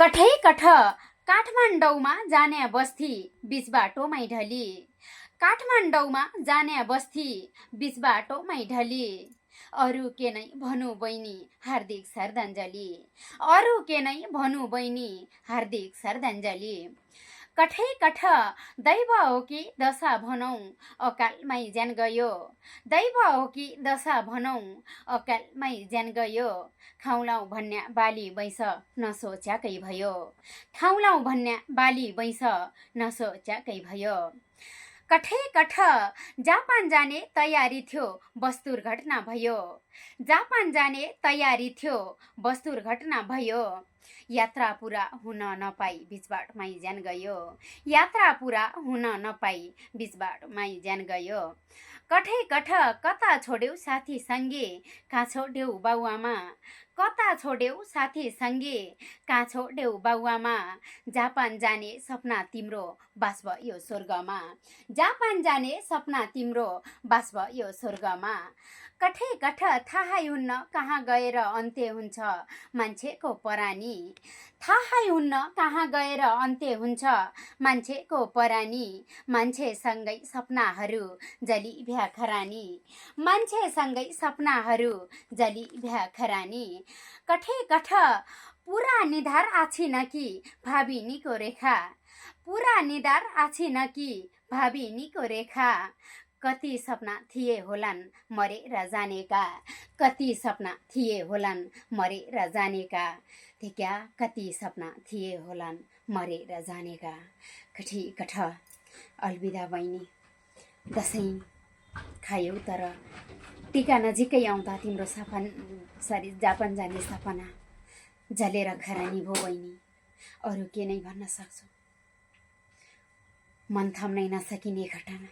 कठै कठ काठमाडौँमा जाने बस्ती बीच बाटोमै ढली। काठमाडौँमा जाने बस्ती बीच बाटोमै ढली। अरू के नै भनु बहिनी हार्दिक श्रद्धाञ्जली। अरू के नै भनु बहिनी हार्दिक श्रद्धाञ्जली। कठै कठ दैव हो कि दशा भनौँ अकालमै ज्यान गयो। दैव हो कि दशा भनौँ अकालमै ज्यान गयो। खाउलाउ भन्या बाली बैँस नसोच्याकै भयो। खाउलाउ भन्या बाली बैँस नसोच्याकै भयो। कठै कठ जापान जाने तयारी थियो बस दुर्घटना भयो। जापान जाने तयारी थियो बस दुर्घटना भयो। यात्रा पुरा हुन नपाई बीचबाटमै ज्यान गयो। यात्रा पुरा हुन नपाई बीचबाटमै ज्यान गयो। कठै कठ कता छोड्यौ साथी सँगे कहाँ छोड्यौ बाउआमा। कता छोड्यौ साथी सँगे कहाँ छोड्यौ बाउआमा। जापान जाने सपना तिम्रो बास भयो स्वर्गमा। जापान जाने सपना तिम्रो बास भयो स्वर्गमा। कठै कठ थाहै हुन्न कहाँ गएर अन्त्य हुन्छ मान्छेको परानी। थाहै हुन्न कहाँ गएर अन्त्य हुन्छ मान्छेको परानी। मान्छेसँगै सपनाहरू जली भ्याखरानी। मान्छेसँगै सपनाहरू जली भ्याखरानी। कठै कठ पुरा निधार आछिन कि भाविनीको रेखा। पुरा निधार आछिन कि भाविनीको रेखा। कति सपना थिए होलान् मरेर जानेका। कति सपना थिए होलान् मरेर जानेका। क्या कति सपना थिए होलान् मरेर जानेका। कठै कठ अलविदा बहिनी। दसैँ खायौ तर टिका नजिकै आउँदा तिम्रो जापान जाने सपना जलेर खरानी भो बहिनी। अरू के नै भन्न सक्छु, मन थम्नै नसकिने घटना।